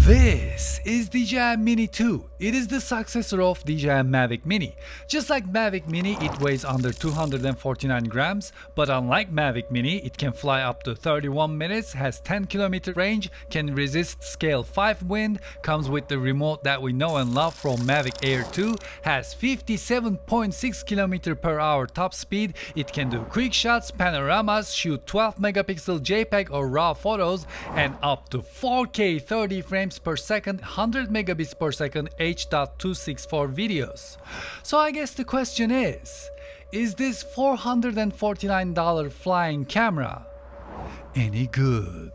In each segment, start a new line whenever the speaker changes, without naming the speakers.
This is DJI Mini 2. It is the successor of DJI Mavic Mini. Just like Mavic Mini, it weighs under 249 grams, but unlike Mavic Mini, it can fly up to 31 minutes, has 10 km range, can resist scale 5 wind, comes with the remote that we know and love from Mavic Air 2, has 57.6 km per hour top speed, it can do quick shots, panoramas, shoot 12 megapixel JPEG or RAW photos, and up to 4K 30 frames per second, 100 megabits per second H.264 videos. So I guess the question is this $449 flying camera any good?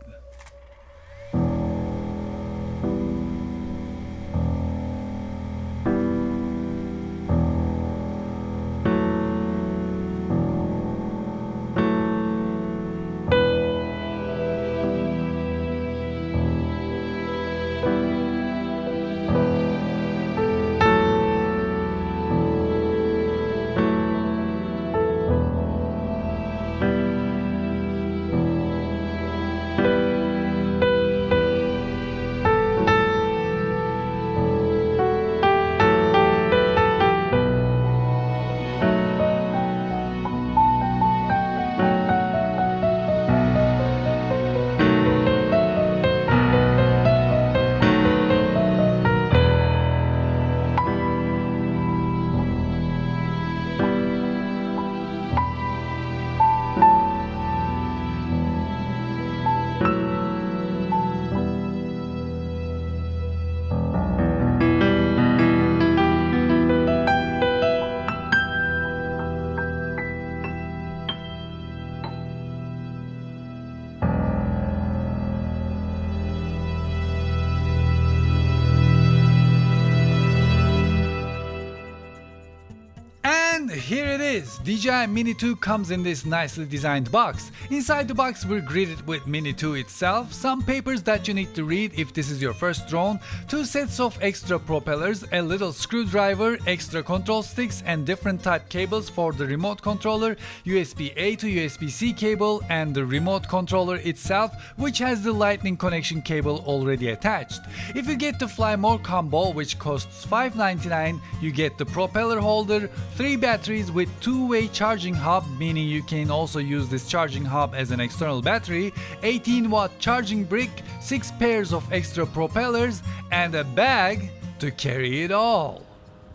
Here it is! DJI Mini 2 comes in this nicely designed box. Inside the box we're greeted with Mini 2 itself, some papers that you need to read if this is your first drone, 2 sets of extra propellers, a little screwdriver, extra control sticks and different type cables for the remote controller, USB-A to USB-C cable and the remote controller itself, which has the lightning connection cable already attached. If you get the Fly More combo, which costs $599, you get the propeller holder, 3 batteries with 2-way charging hub, meaning you can also use this charging hub as an external battery, 18-watt charging brick, 6 pairs of extra propellers, and a bag to carry it all.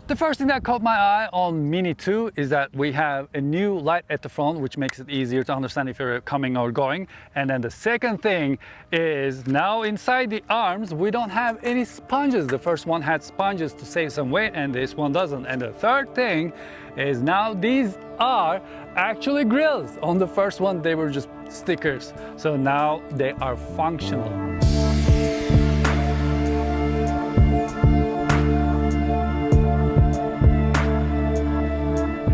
The first thing that caught my eye on Mini 2 is that we have a new light at the front, which makes it easier to understand if you're coming or going. And then the second thing is now inside the arms, we don't have any sponges. The first one had sponges to save some weight and this one doesn't. And the third thing is now these are actually grills. On the first one, they were just stickers. So now they are functional.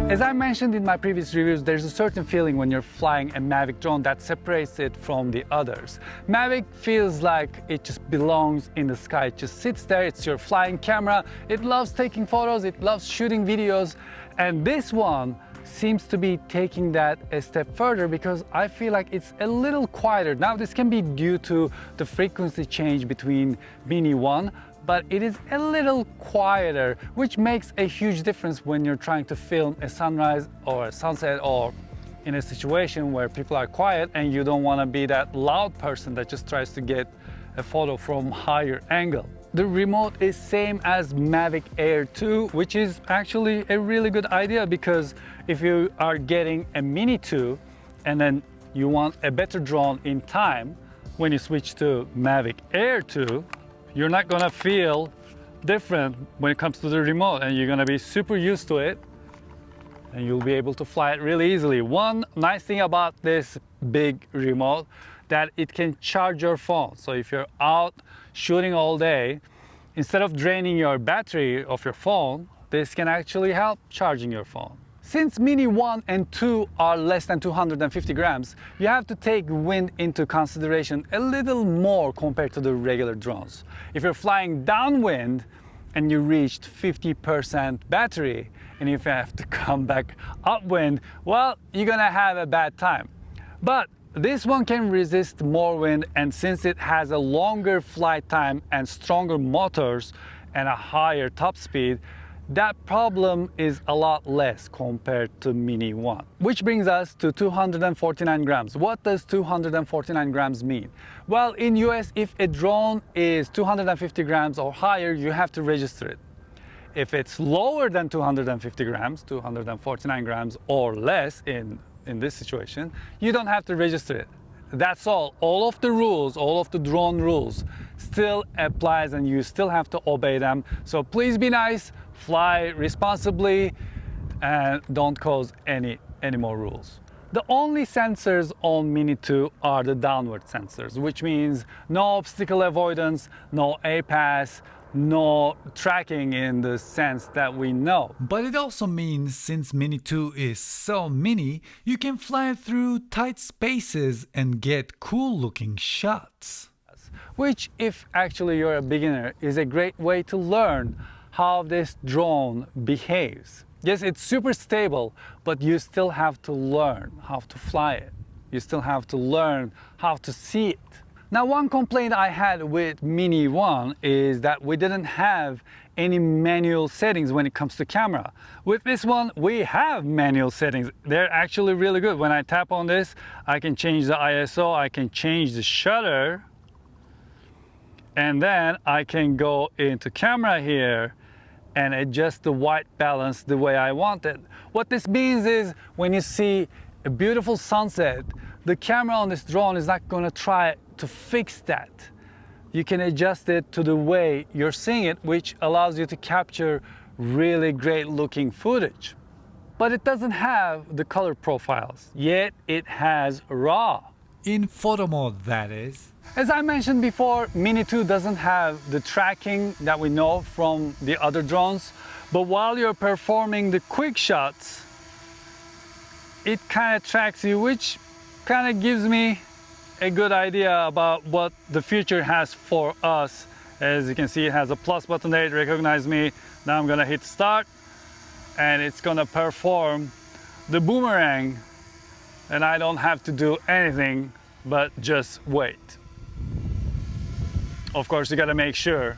As I mentioned in my previous reviews, there's a certain feeling when you're flying a Mavic drone that separates it from the others. Mavic feels like it just belongs in the sky. It just sits there, it's your flying camera. It loves taking photos, it loves shooting videos. And this one seems to be taking that a step further because I feel like it's a little quieter. Now this can be due to the frequency change between Mini 1, but it is a little quieter, which makes a huge difference when you're trying to film a sunrise or a sunset or in a situation where people are quiet and you don't want to be that loud person that just tries to get a photo from higher angle. The remote is same as Mavic Air 2, which is actually a really good idea because if you are getting a Mini 2 and then you want a better drone in time, when you switch to Mavic Air 2, you're not gonna feel different when it comes to the remote and you're gonna be super used to it and you'll be able to fly it really easily. One nice thing about this big remote that it can charge your phone. So if you're out shooting all day, instead of draining your battery of your phone, this can actually help charging your phone. Since Mini 1 and 2 are less than 250 grams, you have to take wind into consideration a little more compared to the regular drones. If you're flying downwind and you reached 50% battery, and if you have to come back upwind, well, you're gonna have a bad time. But This one can resist more wind, and since it has a longer flight time and stronger motors and a higher top speed, that problem is a lot less compared to Mini 1. Which brings us to 249 grams. What does 249 grams mean? Well, in US, if a drone is 250 grams or higher, you have to register it. If it's lower than 250 grams, 249 grams or less in this situation, you don't have to register it. That's all. All of the rules, all of the drone rules still applies, and you still have to obey them. So please be nice, fly responsibly, and don't cause any more rules. The only sensors on Mini 2 are the downward sensors, which means no obstacle avoidance, no APAS, no tracking in the sense that we know.
But it also means, since Mini 2 is so mini, you can fly through tight spaces and get cool looking shots.
Which, if actually you're a beginner, is a great way to learn how this drone behaves. Yes, it's super stable, but you still have to learn how to fly it. You still have to learn how to see it. Now, one complaint I had with Mini 1 is that we didn't have any manual settings when it comes to camera. With this one, we have manual settings. They're actually really good. When I tap on this, I can change the ISO, I can change the shutter, and then I can go into camera here and adjust the white balance the way I want it. What this means is, when you see a beautiful sunset, the camera on this drone is not gonna try to fix that. You can adjust it to the way you're seeing it, which allows you to capture really great looking footage. But it doesn't have the color profiles, yet it has RAW.
In photo mode, that is.
As I mentioned before, Mini 2 doesn't have the tracking that we know from the other drones, but while you're performing the quick shots, it kind of tracks you, which kind of gives me a good idea about what the future has for us. As you can see, it has a plus button there, it recognizes me. Now I'm gonna hit start, and it's gonna perform the boomerang, and I don't have to do anything but just wait. Of course, you gotta make sure,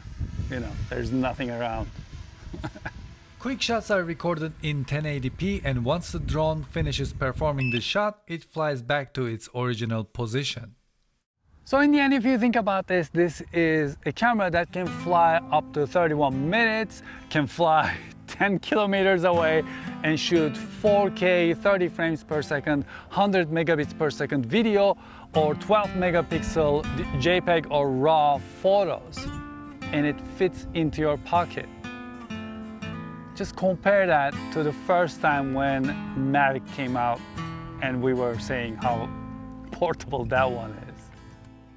there's nothing around.
Quick shots are recorded in 1080p, and once the drone finishes performing the shot, it flies back to its original position.
So in the end, if you think about this, this is a camera that can fly up to 31 minutes, can fly 10 kilometers away and shoot 4K 30 frames per second, 100 megabits per second video, or 12 megapixel JPEG or RAW photos, and it fits into your pocket. Just compare that to the first time when Mavic came out and we were saying how portable that one is.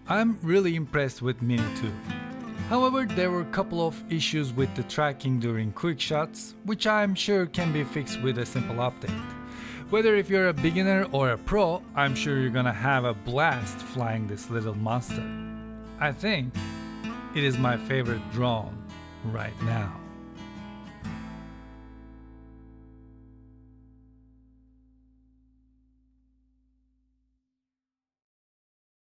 I'm really impressed with Mini 2. However, there were a couple of issues with the tracking during quick shots, which I'm sure can be fixed with a simple update. Whether if you're a beginner or a pro, I'm sure you're gonna have a blast flying this little monster. I think it is my favorite drone right now.